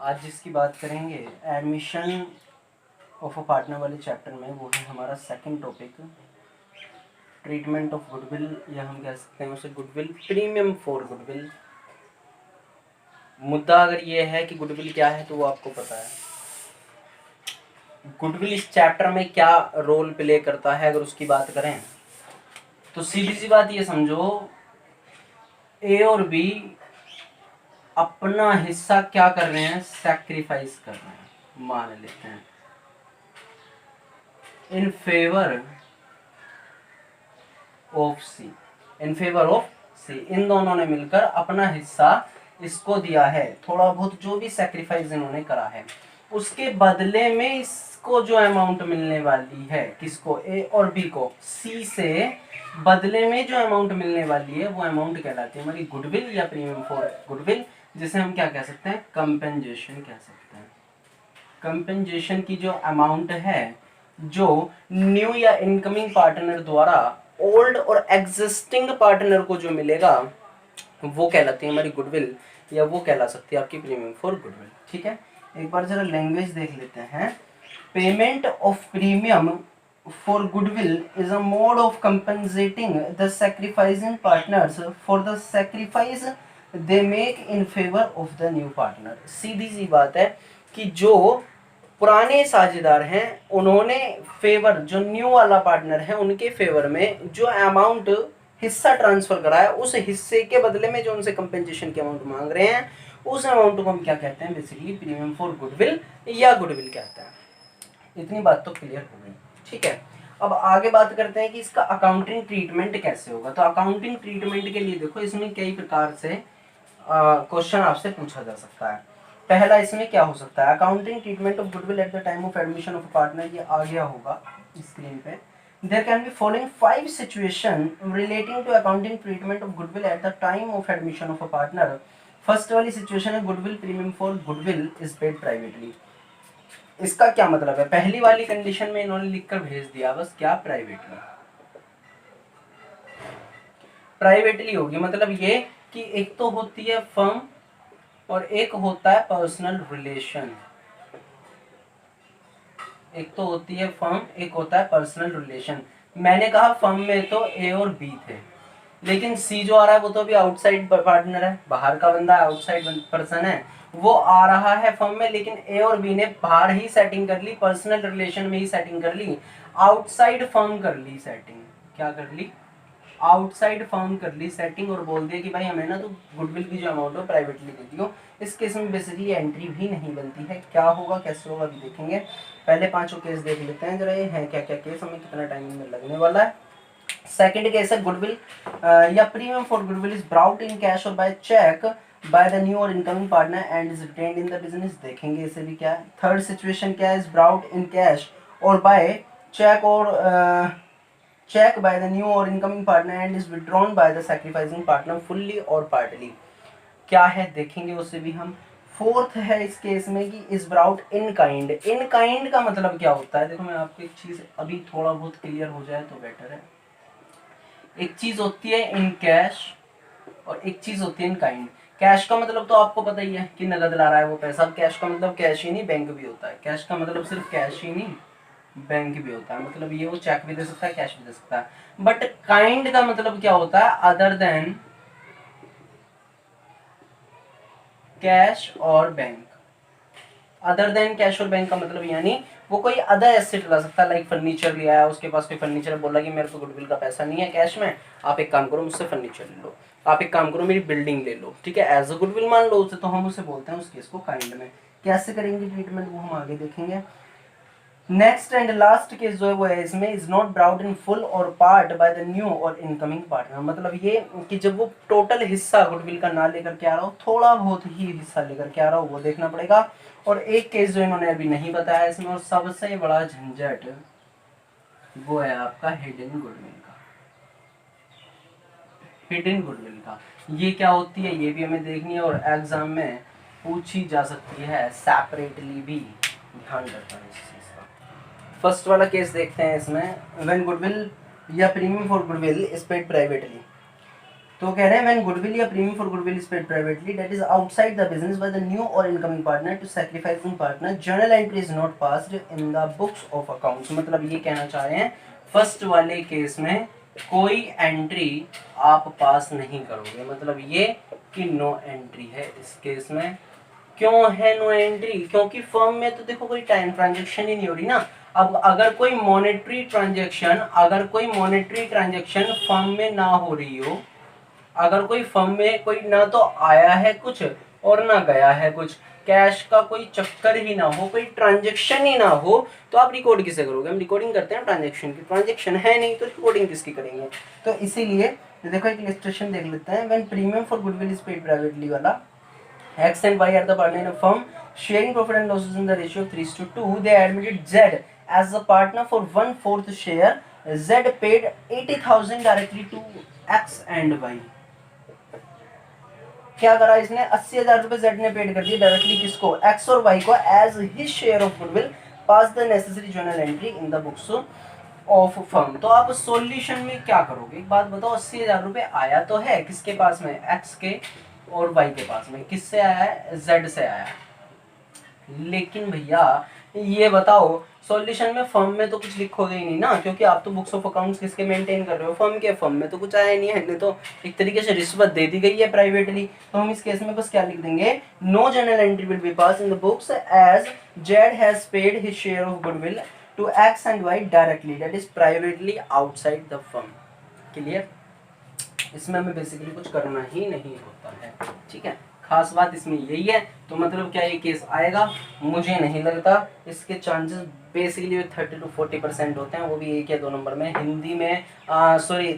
आज जिसकी बात करेंगे एडमिशन ऑफ अ पार्टनर वाले चैप्टर में, वो है हमारा second topic, treatment of goodwill, या हम कह सकते हैं उसे गुडविल, प्रीमियम फॉर गुडविल। मुद्दा अगर ये है कि गुडविल क्या है तो वो आपको पता है। गुडविल इस चैप्टर में क्या रोल प्ले करता है अगर उसकी बात करें तो सीधी सी बात ये समझो, ए और बी अपना हिस्सा क्या कर रहे हैं, सैक्रिफाइस कर रहे हैं, मान लेते हैं, in favour of C, in favour of C. इन दोनों ने मिलकर अपना हिस्सा इसको दिया है, थोड़ा बहुत जो भी सैक्रिफाइस इन्होंने करा है, उसके बदले में इसको जो अमाउंट मिलने वाली है, किसको, ए और बी को, सी से बदले में जो अमाउंट मिलने वाली है वो अमाउंट कहलाती है हमारी गुडविल या प्रीमियम फॉर गुडविल, जिसे हम क्या कह सकते हैं, कंपेंसेशन कह सकते हैं। कंपेंसेशन की जो अमाउंट है, जो न्यू या इनकमिंग पार्टनर द्वारा ओल्ड और एग्जिस्टिंग पार्टनर को जो मिलेगा वो कहलाती है हमारी गुडविल, या वो कहला सकती है आपकी प्रीमियम फॉर गुडविल। ठीक है, एक बार जरा लैंग्वेज देख लेते हैं। Payment of premium for goodwill is a mode of compensating the sacrificing partners for the sacrifice they make in favour of the new partner. सीधी सी बात है कि जो पुराने साझेदार हैं उन्होंने फेवर, जो न्यू वाला पार्टनर है उनके फेवर में जो अमाउंट हिस्सा ट्रांसफर करा है, उस हिस्से के बदले में जो उनसे कंपेंसेशन की अमाउंट मांग रहे हैं, उस अमाउंट को हम क्या कहते हैं, बेसिकली प्रीमियम फॉर गुडविल या गुडविल कहते हैं। इतनी बात तो क्लियर हो गई। ठीक है, अब आगे बात करते हैं कि इसका अकाउंटिंग ट्रीटमेंट कैसे होगा। तो अकाउंटिंग ट्रीटमेंट के लिए देखो, इसमें कई प्रकार से क्वेश्चन आपसे पूछा जा सकता है। पहला इसमें क्या हो सकता है, accounting treatment of goodwill at the time of admission of partner, ये आ गया होगा स्क्रीन पे। There can be following 5 situations relating to accounting treatment of goodwill at the time of admission of a partner. First वाली situation है goodwill premium for goodwill is paid privately. इसका क्या मतलब है, पहली वाली कंडीशन में इन्होंने लिखकर भेज दिया बस, क्या, प्राइवेटली। प्राइवेटली होगी मतलब ये कि एक तो होती है फर्म और एक होता है पर्सनल रिलेशन। एक तो होती है फर्म, एक होता है पर्सनल रिलेशन। मैंने कहा फर्म में तो ए और बी थे, लेकिन सी जो आ रहा है वो तो अभी आउटसाइड पार्टनर है, बाहर का बंदा है, आउटसाइड पर्सन है, वो आ रहा है फर्म में, लेकिन ए और बी ने बाहर ही सेटिंग कर ली, पर्सनल रिलेशन में ही सेटिंग कर ली, आउटसाइड फर्म कर ली सेटिंग। क्या कर ली, आउटसाइड फर्म कर ली सेटिंग, और बोल दिया कि भाई हमें ना तो गुडविल की जो अमाउंट है प्राइवेटली दे दियो। इस केस में बेसिकली एंट्री भी नहीं बनती है। क्या होगा, कैसे होगा अभी देखेंगे। पहले पांचों केस देख लेते हैं जरा, ये है क्या क्या केस, हमें कितना टाइम में लगने वाला है। सेकंड केस है गुडविल या premium for goodwill is brought in cash or by cheque by the new or incoming partner and is retained in the business. देखेंगे इसे भी क्या है। थर्ड सिचुएशन क्या है, is brought in cash or by cheque or check by the new or incoming partner and is withdrawn by the sacrificing partner fully or partly। क्या है देखेंगे उसे भी हम। फोर्थ है इस केस में कि is brought in kind. In kind का मतलब क्या होता है, देखो मैं आपको एक चीज अभी थोड़ा बहुत क्लियर हो जाए तो बेटर है। एक चीज होती है इन कैश और एक चीज होती है इन काइंड। कैश का मतलब तो आपको पता ही है कि नगद ला रहा है वो पैसा। कैश का मतलब कैश ही नहीं, बैंक भी होता है। कैश का मतलब सिर्फ कैश ही नहीं, बैंक भी होता है। मतलब ये वो चेक भी दे सकता है, कैश भी दे सकता है। बट काइंड का मतलब क्या होता है, अदर देन कैश और बैंक। अदर देन कैश और बैंक का मतलब यानी वो कोई अदर एसेट ला सकता है, लाइक फर्नीचर लिया है, उसके पास कोई फर्नीचर, बोला कि मेरे को गुडविल का पैसा नहीं है कैश में, आप एक काम करो मुझसे फर्नीचर ले लो, आप एक काम करो मेरी बिल्डिंग ले लो, ठीक है, एज अ गुडविल मान लो उसे, तो हम उसे बोलते हैं उस केस को काइंड में। कैसे करेंगे ट्रीटमेंट वो हम आगे देखेंगे। नेक्स्ट एंड लास्ट केस जो है वो है इसमें, is not brought in full और part by the new or incoming partner. मतलब ये कि जब वो टोटल हिस्सा गुडविल का ना लेकर के आ रहा हो, थोड़ा बहुत ही हिस्सा लेकर के आ रहा हो, वो देखना पड़ेगा। और एक केस जो इन्होंने अभी नहीं बताया इसमें, और सबसे बड़ा झंझट वो है आपका हिडन गुडविल का। हिडन गुडविल का ये क्या होती है, ये भी हमें देखनी है और एग्जाम में पूछी जा सकती है सेपरेटली भी, ध्यान रखना है इस चीज का। फर्स्ट वाला केस देखते हैं इसमें, व्हेन गुडविल या premium for goodwill is paid privately. तो कह रहे हैं व्हेन गुडविल या premium for goodwill is paid privately that is outside the business by the new or incoming partner to sacrificing partner, journal entry is not passed in the books of accounts. मतलब ये कहना चाह रहे हैं first वाले case में कोई entry आप पास नहीं करोगे, मतलब ये कि नो एंट्री है इस केस में। क्यों है नो एंट्री? क्योंकि फर्म में तो देखो कोई टाइम ट्रांजेक्शन ही नहीं हो रही ना। अब अगर कोई मॉनेटरी ट्रांजेक्शन फर्म में ना हो रही हो, अगर कोई फर्म में कोई ना तो आया है कुछ और ना गया है कुछ, कैश का कोई चक्कर ही ना हो, कोई ट्रांजेक्शन ही ना हो, तो आप रिकॉर्ड किसे करोगे? हम रिकॉर्डिंग करते हैं ट्रांजेक्शन की, ट्रांजेक्शन है नहीं तो रिकॉर्डिंग किसकी करेंगे? तो इसीलिए देखो एक इलस्ट्रेशन देख लेते हैं। When premium for goodwill is paid privately वाला, X and Y are the partner in a firm sharing profit and losses in the ratio of 3:2. They admitted Z as the partner for 1/4 share. Z paid 80,000 directly to X and Y. क्या करा इसने? 80,000 रुपए Z ने paid कर दिए directly किसको? X और Y को as his share of goodwill, pass the necessary journal entry in the books of firm. तो आप सॉल्यूशन में क्या करोगे? एक बात बताओ, 80,000 रुपए आया तो है किसके पास में? X के और Y के पास में। किससे आया है? Z से आया है। लेकिन भैया ये बताओ सॉल्यूशन में फर्म में तो कुछ लिखोगे ही नहीं ना, क्योंकि आप तो बुक्स ऑफ अकाउंट्स किसके मेंटेन कर रहे हो? फर्म के। फर्म में तो कुछ आया नहीं है, नहीं तो एक तरीके से रिश्वत दे दी गई है प्राइवेटली। तो हम इस केस में बस क्या लिख देंगे? No journal entry will be pass in the books as Z has paid his share of goodwill to X and Y directly, that is privately outside the firm. Clear? इसमें हमें बेसिकली कुछ करना ही नहीं होता है, ठीक है। खास बात इसमें यही है। तो मतलब क्या ये केस आएगा? मुझे नहीं लगता। इसके चांसेस बेसिकली 30 to 40% होते हैं, वो भी 1 या 2 नंबर में। हिंदी में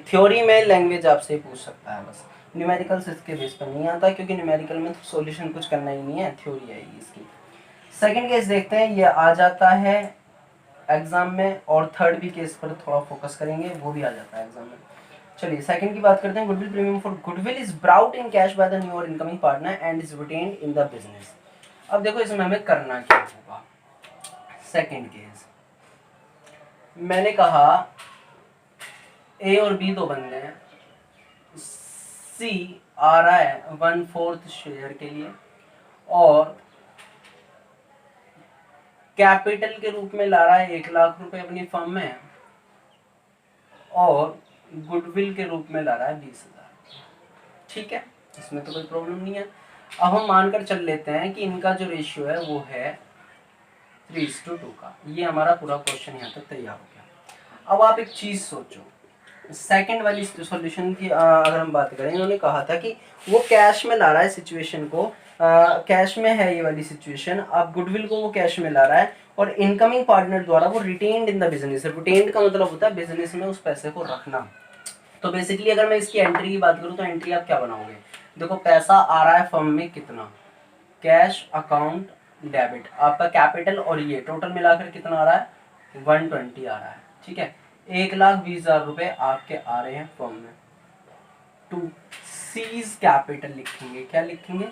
थ्योरी में लैंग्वेज आपसे पूछ सकता है, बस न्यूमेरिकल्स इसके बेस पर नहीं आता, क्योंकि न्यूमेरिकल में तो सॉल्यूशन कुछ करना ही नहीं है, थ्योरी आएगी इसकी। सेकेंड केस देखते हैं, ये आ जाता है एग्जाम में, और थर्ड भी केस पर थोड़ा फोकस करेंगे, वो भी आ जाता है एग्जाम में। चलिए सेकंड की बात करते हैं। Goodwill premium for goodwill is brought in cash by the new or incoming partner and is retained in the business. अब देखो इसमें हमें करना क्या होगा। सेकंड केस मैंने कहा ए और बी दो बंदे हैं, सी आ रहा है 1/4 शेयर के लिए और कैपिटल के रूप में ला रहा है 1 लाख रुपए अपनी फर्म में, और गुडविल के रूप में ला रहा है 20,000। ठीक है, इसमें तो कोई प्रॉब्लम नहीं है। अब हम मानकर चल लेते हैं कि इनका जो रेशियो है वो है 3:2 का। ये हमारा पूरा क्वेश्चन यहाँ तक तैयार हो गया। अब आप एक चीज सोचो, सेकंड वाली सॉल्यूशन की अगर हम बात करें, इन्होंने कहा था कि वो कैश में ला रहा है सिचुएशन को, कैश में है ये वाली सिचुएशन। अब गुडविल को वो कैश में ला रहा है और इनकमिंग पार्टनर द्वारा वो retained in the business. Retained का मतलब होता है बिजनेस में उस पैसे को रखना। तो बेसिकली अगर मैं इसकी एंट्री की बात करूं तो एंट्री आप क्या बनाओगे? देखो पैसा आ रहा है फर्म में कितना, कैश अकाउंट डेबिट, आपका कैपिटल और ये टोटल मिलाकर कितना आ रहा है? 120 आ रहा है। ठीक है, 1,20,000 रुपए आपके आ रहे हैं फर्म में। टू सीज कैपिटल लिखेंगे, क्या लिखेंगे?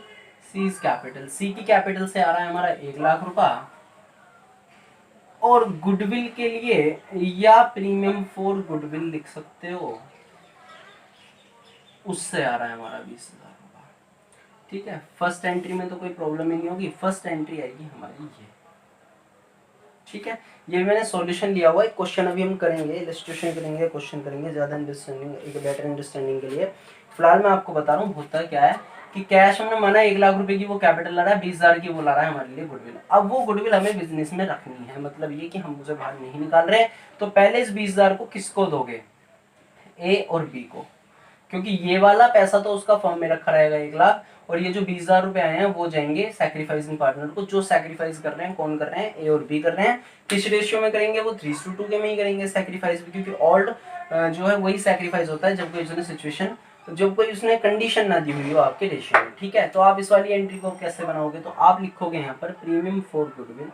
Seize capital. सी की कैपिटल से आ रहा है हमारा 1 लाख रुपया, और गुडविल के लिए या प्रीमियम फॉर गुडविल लिख सकते हो, उससे आ रहा है हमारा 20,000 रुपया। ठीक है, फर्स्ट एंट्री में तो कोई प्रॉब्लम ही नहीं होगी, फर्स्ट एंट्री आएगी हमारी ये। ठीक है, ये मैंने सॉल्यूशन लिया हुआ है। क्वेश्चन अभी हम करेंगे, इलस्ट्रेशन करेंगे, क्वेश्चन करेंगे ज्यादा अंडरस्टैंडिंग, एक बेटर अंडरस्टैंडिंग के लिए। फिलहाल मैं आपको बता रहा हूँ होता क्या है कि कैश हमने माना 1 लाख रुपए की वो कैपिटल ला रहा है, 20,000 की वो ला रहा है हमारे लिए गुडविल। अब वो गुडविल हमें बिजनेस में रखनी है, मतलब ये कि हम उसे बाहर नहीं निकाल रहे। तो पहले इस 20,000 को किसको दोगे? ए और बी को, क्योंकि ये वाला पैसा तो उसका फर्म में रखा रहेगा 1 लाख, और ये जो 20,000 रुपए आए हैं वो जाएंगे सैक्रिफाइसिंग पार्टनर को। जो सैक्रिफाइस कर रहे हैं कौन कर रहे हैं? ए और बी कर रहे हैं। किस रेशियो में करेंगे? वो 3:2 के में ही करेंगे सैक्रिफाइस भी, क्योंकि ऑल्ड जो है वही सैक्रिफाइस होता है जब कोई उसने सिचुएशन, जब कोई उसने कंडीशन ना दी हुई हो आपके रेशियो में। ठीक है, तो आप इस वाली एंट्री को कैसे बनाओगे? तो आप लिखोगे यहाँ पर premium for goodwill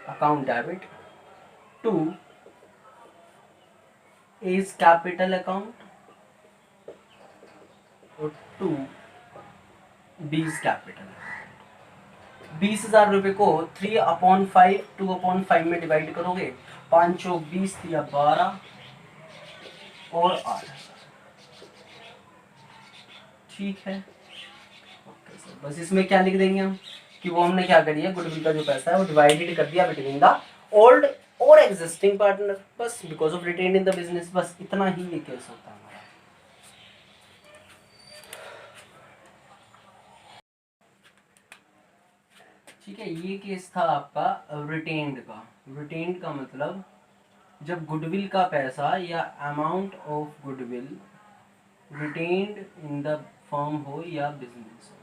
account debit to A's capital account और टू बीज कैपिटल। 20,000 रुपए को 3/5 2/5 में डिवाइड करोगे, 5 चौक 20 या 12, और 8,000। ठीक है, ओके सर। बस इसमें क्या लिख देंगे हम कि वो हमने क्या करी है, गुडविल का जो पैसा है वो डिवाइडेड कर दिया बिटवीन द ओल्ड और एग्जिस्टिंग पार्टनर, बस because of retained in the business, बस इतना ही ये केस होता है हमारा। ठीक है, ये केस था आपका रिटेन्ड का। रिटेन्ड का मतलब जब गुडविल का पैसा या amount of goodwill retained in the firm हो या बिजनेस हो।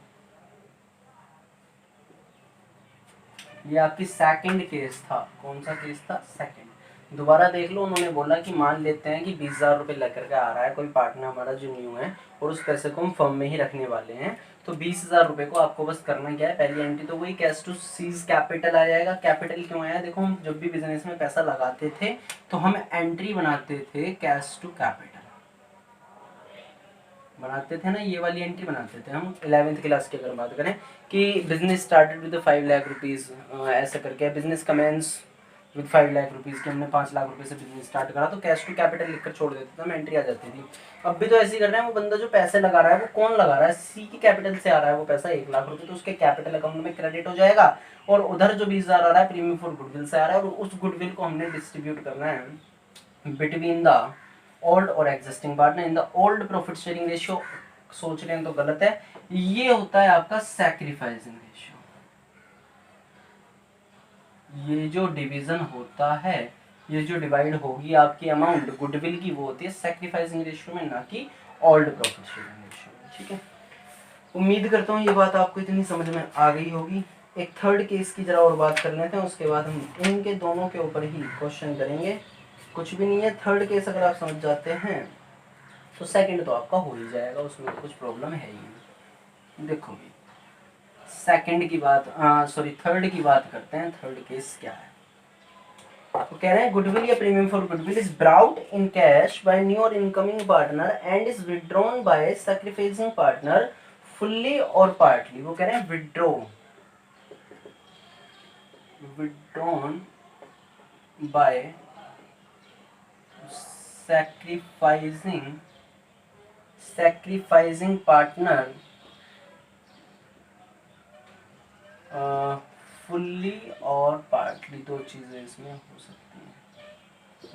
ये आपकी सेकंड केस था। कौन सा केस था? सेकंड। दोबारा देख लो, उन्होंने बोला कि मान लेते हैं कि 20,000 रुपये लेकर के आ रहा है कोई पार्टनर हमारा जो न्यू है, और उस पैसे को हम फर्म में ही रखने वाले हैं। तो 20,000 रुपये को आपको बस करना क्या है, पहली एंट्री तो वही कैश टू सीज कैपिटल आ जाएगा। कैपिटल क्यों आया? देखो, हम जब भी बिजनेस में पैसा लगाते थे तो हम एंट्री बनाते थे कैश टू कैपिटल, बनाते थे ना, ये वाली एंट्री बनाते थे हम 11th क्लास की अगर बात करें कि business started with 5 lakh rupees, ऐसा करके business commence with 5 lakh rupees की, हमने 5 लाख रुपए से बिजनेस स्टार्ट करा तो कैश टू कैपिटल लिखकर छोड़ देते थे हम, एंट्री आ जाती थी। अब भी तो ऐसे ही कर रहे हैं। वो बंदा जो पैसे लगा रहा है वो कौन लगा रहा है? सी की कैपिटल से आ रहा है वो पैसा 1 लाख रुपये, तो उसके कैपिटल अकाउंट में क्रेडिट हो जाएगा। और उधर जो 20,000 आ रहा है प्रीमियम फॉर गुडविल से आ रहा है, और उस गुडविल को हमने डिस्ट्रीब्यूट करना है बिटवीन द ओल्ड और existing partner in the old profit sharing ratio. सोच रहे हैं तो गलत है, ये होता है आपका सैक्रिफाइसिंग रेशियो। ये जो डिवीजन होता है, ये जो डिवाइड होगी आपकी अमाउंट गुडविल की, वो होती है सैक्रिफाइसिंग रेशियो में, ना कि ओल्ड प्रॉफिट शेयरिंग रेशियो में। ठीक है, उम्मीद करता हूँ ये बात आपको इतनी समझ में आ गई होगी। एक थर्ड केस की जरा और बात कर लेते हैं, उसके बाद हम इनके दोनों के ऊपर ही क्वेश्चन करेंगे। कुछ भी नहीं है, थर्ड केस अगर आप समझ जाते हैं तो सेकंड तो आपका हो ही जाएगा, उसमें तो कुछ प्रॉब्लम है ही नहीं। देखो सेकंड की बात, सॉरी थर्ड की बात करते हैं। थर्ड केस क्या है? तो कह रहे हैं गुडविल या premium for goodwill is brought in cash by new or incoming partner and is withdrawn by sacrificing partner fully or partly. वो कह रहे हैं withdrawn by sacrificing partner fully or partly, दो चीजें इसमें हो सकती हैं।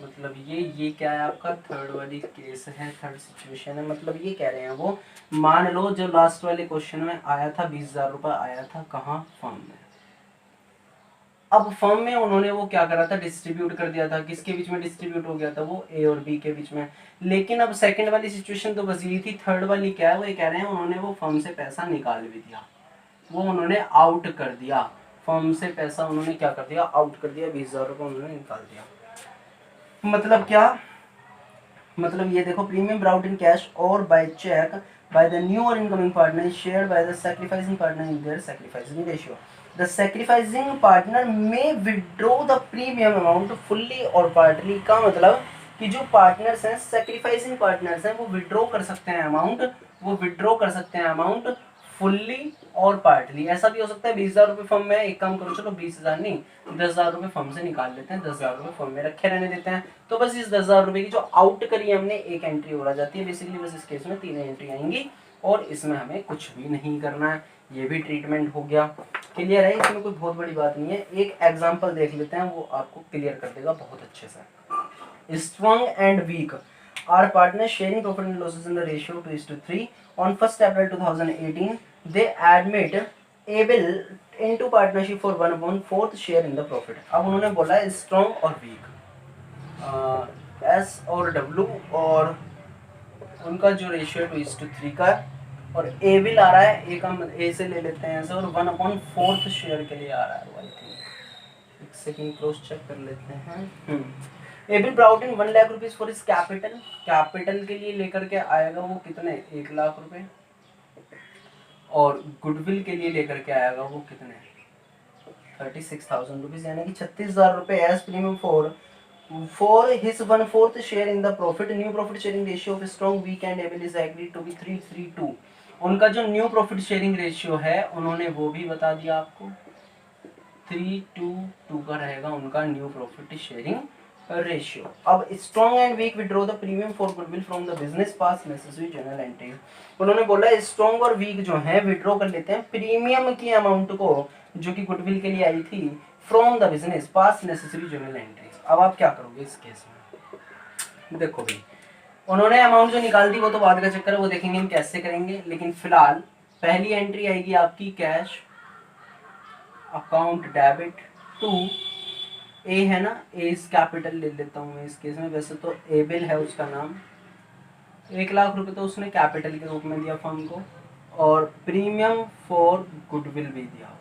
मतलब ये क्या है आपका थर्ड वाली केस है, थर्ड सिचुएशन है। मतलब ये कह रहे हैं वो, मान लो जो लास्ट वाले क्वेश्चन में आया था 20,000 रुपये आया था कहाँ? फर्म में। अब फर्म में उन्होंने वो क्या करा था, डिस्ट्रीब्यूट कर दिया था। किसके बीच में डिस्ट्रीब्यूट हो गया था? वो ए और बी के बीच में। लेकिन अब सेकंड वाली सिचुएशन तो बस यही थी। थर्ड वाली क्या है, वो ये कह रहे हैं उन्होंने वो फर्म से पैसा निकाल भी दिया, वो उन्होंने आउट कर दिया। फर्म से पैसा उन्होंने क्या कर दिया? आउट कर दिया। 20,000 रुपये उन्होंने निकाल दिया। मतलब क्या? मतलब ये देखो, premium brought in cash or by cheque by the new or incoming partner is shared by the sacrificing partner in their sacrificing ratio. The sacrificing partner may withdraw the premium amount fully or partly. का मतलब कि जो partners हैं, sacrificing partners हैं, वो withdraw कर सकते हैं अमाउंट, वो विड्रॉ कर सकते हैं अमाउंट फुल्ली और पार्टली। ऐसा भी हो सकता है 20,000 रुपये फर्म में, एक काम करो, चलो 20,000 नहीं 10,000 रुपये फर्म से निकाल लेते हैं, 10,000 रुपये फर्म में रखे रहने देते हैं। तो बस इस 10,000 रुपये की जो आउट करी है हमने, एक एंट्री और आ जाती है। बेसिकली बस इस केस में 3 एंट्री आएंगी और इसमें हमें कुछ भी नहीं करना है। ये भी ट्रीटमेंट हो गया, क्लियर है। इसमें कोई बहुत बड़ी बात नहीं है। एक एग्जाम्पल देख लेते हैं, वो आपको क्लियर कर देगा बहुत अच्छे से। Strong and Weak are partner sharing profit and losses in the ratio 2:3 on 1 April 2018 they admit able into partnership for 1/4 share in the profit। अब उन्होंने बोला है स्ट्रॉन्ग और वीक, एस और डब्ल्यू, और उनका जो रेशियो 2:3 का, और ए विल आ रहा है, ए का ए से ले लेते हैं ऐसे, और 1/4 शेयर के लिए आ रहा है वो। आई थिंक एक सेकंड क्रॉस चेक कर लेते हैं। AVL brought in 1 lakh rupees for इस कैपिटल, कैपिटल के लिए लेकर के आएगा वो कितने? 1 लाख रुपए। और गुडविल के लिए लेकर के आएगा वो कितने? 36,000 रुपीज, यानी कि 36,000 रुपए as premium for his 1/4 share in the profit. New profit sharing ratio of Strong Weak and Able is agreed to be 3:3:2। उनका जो न्यू प्रॉफिट शेयरिंग रेशियो है उन्होंने वो भी बता दिया आपको, 3:2:2 का रहेगा उनका न्यू प्रॉफिट शेयरिंग रेशियो। अब Strong and Weak withdraw the premium for goodwill from the business pass necessary journal entry. उन्होंने बोला स्ट्रॉन्ग और वीक जो है विड्रॉ कर लेते हैं प्रीमियम की अमाउंट को जो कि गुडविल के लिए आई थी from the business pass necessary journal entries. अब आप क्या करोगे इस केस में? देखो भाई, उन्होंने अमाउंट जो निकाल दी वो तो बाद का चक्कर है, वो देखेंगे हम कैसे करेंगे, लेकिन फिलहाल पहली एंट्री आएगी आपकी कैश अकाउंट डेबिट टू ए है ना, ए इस कैपिटल ले लेता हूँ मैं इस केस में, वैसे तो एबिल है उसका नाम। 1,00,000 रुपए तो उसने कैपिटल के रूप में दिया फर्म को, और प्रीमियम फॉर गुडविल भी दिया।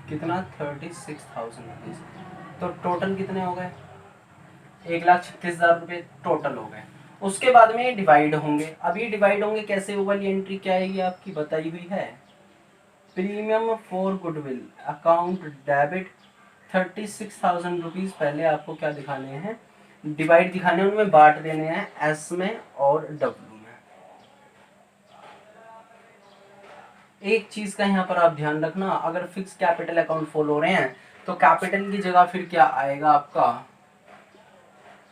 कितना? 36,000 रुपीज। तो टोटल कितने हो गए? 1,36,000 रुपये टोटल हो गए। उसके बाद में ये डिवाइड होंगे। अब ये डिवाइड होंगे कैसे? वो वाली एंट्री क्या आएगी आपकी बताई हुई है, premium for goodwill account debit 36,000 rupees. पहले आपको क्या दिखाने हैं? डिवाइड दिखाने, उनमें बांट देने हैं एस में और डब्ल्यू में। एक चीज का यहाँ पर आप ध्यान रखना, अगर फिक्स कैपिटल अकाउंट फॉलो हो रहे हैं तो कैपिटल की जगह फिर क्या आएगा आपका?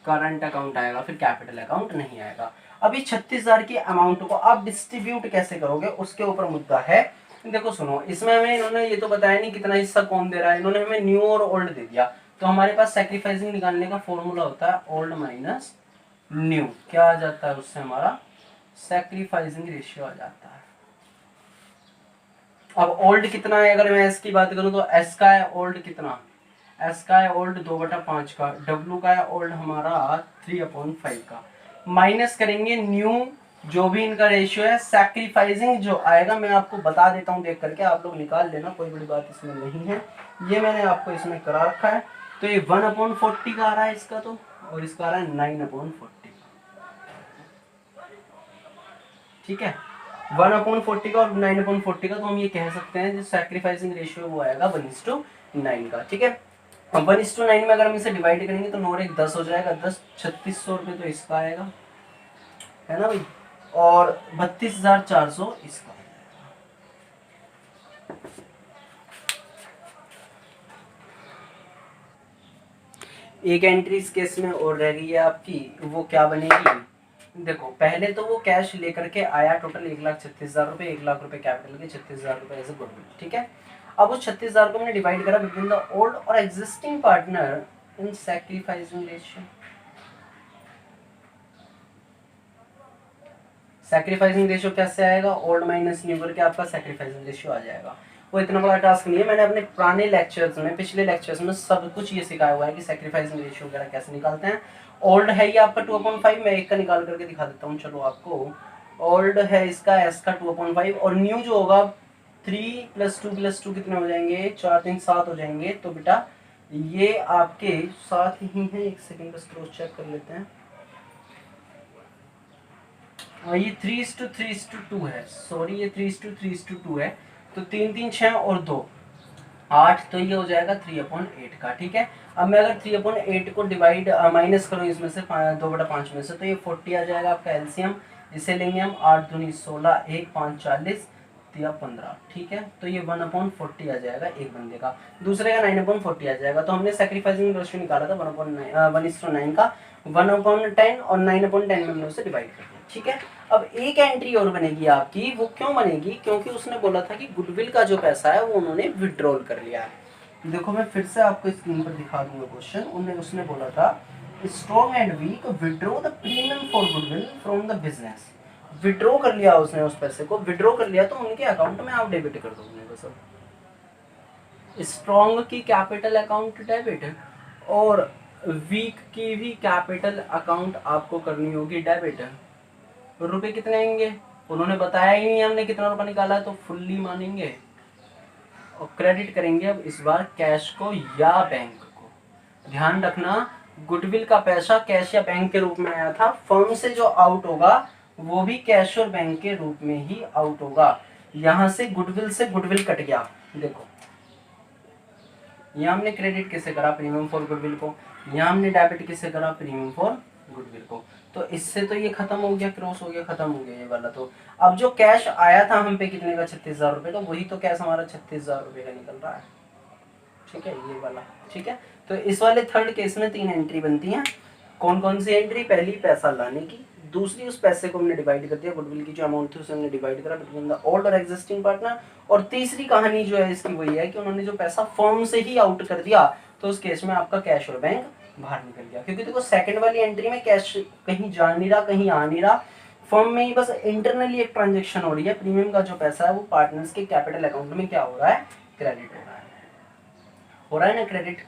करंट अकाउंट आएगा, फिर कैपिटल अकाउंट नहीं आएगा। अभी 36,000 की अमाउंट को आप डिस्ट्रीब्यूट कैसे करोगे उसके ऊपर मुद्दा है। देखो सुनो, इसमें हमें इन्होंने ये तो बताया नहीं कितना हिस्सा कौन दे रहा है, इन्होंने हमें न्यू और ओल्ड दे दिया। तो हमारे पास सैक्रिफाइसिंग निकालने का फॉर्मूला होता है ओल्ड माइनस न्यू। क्या आ जाता है उससे? हमारा सैक्रिफाइसिंग रेशियो आ जाता है। अब ओल्ड कितना है? अगर मैं एस की बात करूं तो एस का है ओल्ड कितना? एस का है ओल्ड 2/5 का। डब्ल्यू का है ओल्ड हमारा 3/5 का। माइनस करेंगे न्यू, जो भी इनका रेशियो है। सैक्रिफाइसिंग जो आएगा मैं आपको बता देता हूँ देख करके, आप लोग निकाल लेना, कोई बड़ी बात इसमें नहीं है, ये मैंने आपको इसमें करा रखा है। तो ये 1/40 का आ रहा है इसका, तो और इसका आ रहा है 9/40। ठीक है, 1/40 का और 9/40 का, तो हम ये कह सकते हैं जो सैक्रिफाइसिंग रेशियो वो आएगा 1:9 का। ठीक है, 1:9 में अगर हम इसे डिवाइड करेंगे तो 9 और 1 10 हो जाएगा, 10 3600 रुपये तो इसका आएगा, है ना भाई, और 32,400 इसका। एक एंट्री इस केस में और रह गई है आपकी, वो क्या बनेगी? देखो पहले तो वो कैश लेकर के आया टोटल 1,36,000 रुपये, 1,00,000 रुपये कैपिटल के, 36,000 रुपये एज ए गुडविल। ठीक है, अब उस 36,000 को हमने डिवाइड करा बिटवीन द ओल्ड और existing partner in sacrificing ratio. Sacrificing ratio कैसे आएगा? ओल्ड माइनस न्यू करके आपका सैक्रिफाइसिंग रेशियो आ जाएगा। वो इतना बड़ा टास्क नहीं है, मैंने अपने पुराने लेक्चर्स में, पिछले लेक्चर्स में सब कुछ ये सिखाया हुआ है कि सैक्रिफाइसिंग रेशियो वगैरह कैसे निकालते हैं। ओल्ड है ये आपका 2/5, मैं एक का निकाल करके दिखा देता हूँ चलो आपको। ओल्ड है इसका एस का 2/5, और न्यू जो होगा 3 + 2 + 2 कितने हो जाएंगे? 4 3 7 हो जाएंगे। तो बेटा ये आपके साथ ही हैं, एक सेकेंड बस क्रॉस चेक कर लेते हैं। ये 3:3:2 है, सॉरी ये 3:3:2 है। तो 3 3 6 और 2 8, तो ये हो जाएगा 3/8 का। ठीक है, अब मैं अगर 3/8 को डिवाइड माइनस करूँ इसमें से 2/5 में से, तो ये 40 आ जाएगा आपका एलसीएम। इसे लेंगे हम 8 दूनी 16, 1 5 40, 15। ठीक है, तो ये 1/40 आ जाएगा एक बंदे का, दूसरे का 9/40 आ जाएगा। तो हमने सैक्रिफाइसिंग रेशियो निकाला था 1:9 का, 1/10 और 9/10 में हमने उसे डिवाइड कर दिया। ठीक है, अब एक एंट्री और बनेगी आपकी, वो क्यों बनेगी? क्योंकि उसने बोला था कि गुडविल का जो पैसा है वो उन्होंने विड्रॉल कर लिया है। देखो मैं फिर से आपको स्क्रीन पर दिखा दूंगा क्वेश्चन। उसने बोला था Strong and Weak withdraw the premium for goodwill from the business. Withdraw कर लिया उसने, उस पैसे को विड्रॉ कर लिया, तो उनके अकाउंट में आप डेबिट कर दो बस। स्ट्रॉन्ग की कैपिटल अकाउंट डेबिट और वीक की भी कैपिटल अकाउंट आपको करनी होगी डेबिट। रुपए कितने आएंगे? उन्होंने बताया ही नहीं हमने कितना रुपया निकाला है, तो फुल्ली मानेंगे और क्रेडिट करेंगे अब इस बार कैश को या बैंक को। ध्यान रखना, गुडविल का पैसा कैश या बैंक के रूप में आया था, फर्म से जो आउट होगा वो भी कैश और बैंक के रूप में ही आउट होगा। यहां से गुडविल कट गया। देखो यहाँ हमने क्रेडिट किसे करा? प्रीमियम फॉर गुडविल को। यहाँ हमने डेबिट किसे करा? प्रीमियम फॉर गुडविल को। तो इससे तो ये खत्म हो गया, क्रॉस हो गया, खत्म हो गया ये वाला। तो अब जो कैश आया था हम पे कितने का? 36,000 रुपये, तो वही तो कैश हमारा 36,000 रुपये का निकल रहा है। ठीक है, ये वाला। ठीक है, तो इस वाले थर्ड केस में 3 एंट्री बनती हैं। कौन कौन सी एंट्री? पहली पैसा लाने की, दूसरी उस पैसे को हमने डिवाइड कर दिया, गुडविल की जो अमाउंट थी उसे हमने डिवाइड करा बिटवीन द ओल्ड और एग्जिस्टिंग पार्टनर, और तीसरी कहानी जो है इसकी वही है कि उन्होंने जो पैसा फर्म से ही आउट कर दिया, तो उस केस में आपका कैश और बैंक बाहर निकल गया। क्योंकि देखो सेकंड वाली एंट्री में कैश कहीं जा नहीं रहा, कहीं आ नहीं रहा, फर्म में ही बस इंटरनली एक ट्रांजेक्शन हो रही है, प्रीमियम का जो पैसा है वो पार्टनर्स के कैपिटल अकाउंट में क्या हो रहा है? क्रेडिट हो रहा है ना क्रेडिट।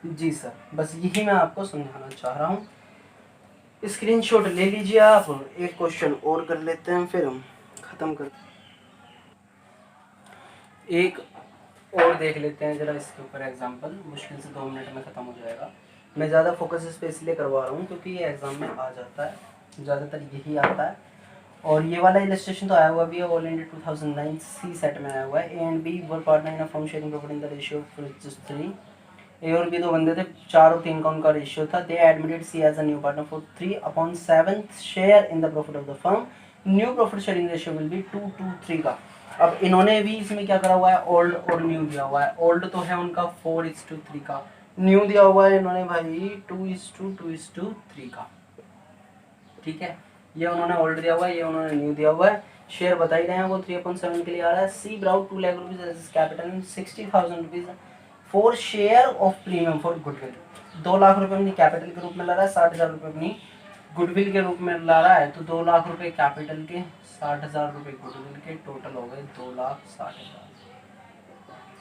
जी सर, बस यही मैं आपको समझाना चाह रहा हूँ। स्क्रीनशॉट ले लीजिए आप। एक क्वेश्चन और कर लेते हैं फिर हम खत्म कर, एक और देख लेते हैं जरा इसके ऊपर एग्जांपल, मुश्किल से 2 मिनट में ख़त्म हो जाएगा। मैं ज़्यादा फोकस इस पे इसलिए करवा रहा हूँ क्योंकि ये एग्जाम में आ जाता है, ज़्यादातर यही आता है। और ये वाला इलस्ट्रेशन तो आया हुआ भी है, ऑल इंडिया 2009 सी सेट में आया हुआ है। A and B were partner in a firm sharing property in the ratio of 3। A और बी दो बंदे थे, 4 और 3 का उनका रेशियो था। They admitted C as a new partner for 3/7 share in the profit of the firm. New profit sharing ratio will be 2:3 का। अब इन्होंने भी इसमें क्या करा हुआ है? ओल्ड और न्यू दिया हुआ है। ओल्ड तो है उनका 4:3 का, न्यू दिया हुआ है इन्होंने भाई 2:3 का। ठीक है, ये उन्होंने ओल्ड दिया हुआ है, ये उन्होंने न्यू दिया हुआ है। शेयर बता ही रहे हैं वो 3/7 के लिए आ रहा है। C brought 2 lakh rupees as capital and 60,000 rupees for share of premium for goodwill. 2 lakh रुपए अपनी कैपिटल के रूप में ला रहा है, 60,000 रुपए अपनी गुडविल के रूप में ला रहा है। तो 2 लाख रुपए कैपिटल के, 60,000 रुपए गुडविल के, टोटल हो गए 2,60,000।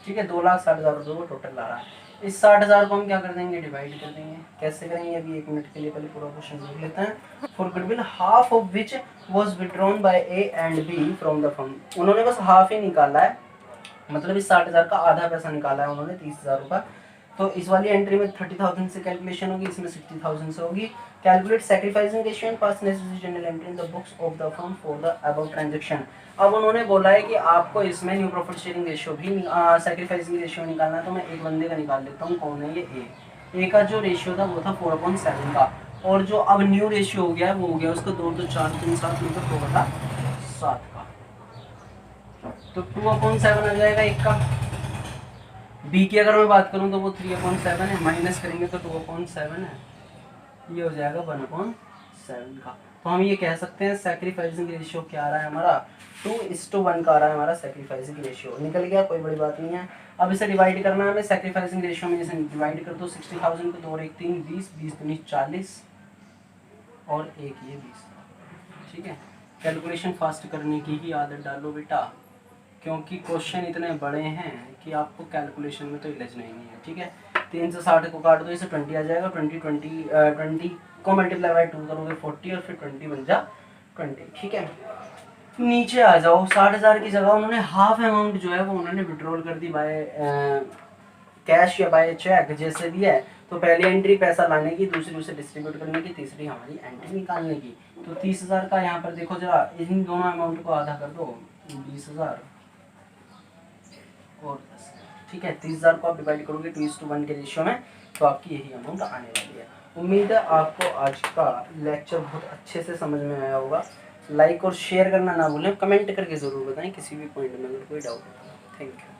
ठीक है, 2,60,000 रुपए को टोटल ला रहा है। इस 60,000 को हम क्या कर देंगे? डिवाइड कर देंगे। कैसे करेंगे? अभी 1 मिनट के लिए पहले पूरा क्वेश्चन देख लेते हैं। For goodwill half of which was withdrawn by A and B from the firm. उन्होंने बस हाफ ही निकाला है, मतलब इस 60,000 का आधा पैसा निकाला है उन्होंने, 30,000 रुपये। तो इस वाली एंट्री में 30,000 से कैलकुलेशन होगी, इसमें 60,000 से होगी। Calculate sacrificing ratio and pass necessary general entry in the books of the firm for the above transaction. अब उन्होंने बोला है कि आपको इसमें न्यू प्रॉफिट शेयरिंग रेशियो भी सैक्रिफाइसिंग रेशियो निकालना है। तो मैं एक बंदे का निकाल लेता हूँ, कौन है ये? ए का जो रेशियो था वो था 4/7 का, और जो अब न्यू रेशियो हो गया है वो हो गया उसका 2 तो 4 3 7 मतलब 2/7 का। तो 2/7 आ जाएगा एक का। बी की अगर मैं बात करूं तो वो 3/7 है, माइनस करेंगे तो 2/7 है, ये हो जाएगा 1/7 का। तो हम ये कह सकते हैं सैक्रिफाइसिंग रेशियो क्या आ रहा है हमारा? 2:1 का आ रहा है हमारा सैक्रिफाइसिंग रेशियो। निकल गया, कोई बड़ी बात नहीं है। अब इसे डिवाइड करना है हमें सैक्रिफाइसिंग रेशियो में। इसे डिवाइड कर दो 60,000 को, 2 और 1 3, 20, 20 दूनी 40 और 1 ये 20। ठीक है, कैलकुलेशन फास्ट करने की ही आदत डालो बेटा, क्योंकि क्वेश्चन इतने बड़े हैं कि आपको कैलकुलेशन में तो इलझना ही नहीं है। ठीक है, 3 से 60 को काट दो, इसे 20 आ जाएगा। 20 को मल्टीप्लाई बाय 2 करोगे 40 और फिर 20 बन जा 20। ठीक है, नीचे आ जाओ। 60,000 की जगह उन्होंने हाफ अमाउंट जो है वो उन्होंने विड्रॉल कर दी बाय कैश या बाय चेक, जैसे भी है। तो पहली एंट्री पैसा लाने की, दूसरी उसे डिस्ट्रीब्यूट करने की, तीसरी हमारी एंट्री निकालने की। तो 30,000 का यहाँ पर देखो जरा, इन दोनों अमाउंट को आधा कर दो, 20,000 और 10। ठीक है, 30,000 को आप डिवाइड करोगे 2:1 के रेशियो में, तो आपकी यही अमाउंट आने वाली है। उम्मीद है आपको आज का लेक्चर बहुत अच्छे से समझ में आया होगा। लाइक और शेयर करना ना भूलें, कमेंट करके ज़रूर बताएं किसी भी पॉइंट में अगर कोई डाउट हो। Thank you.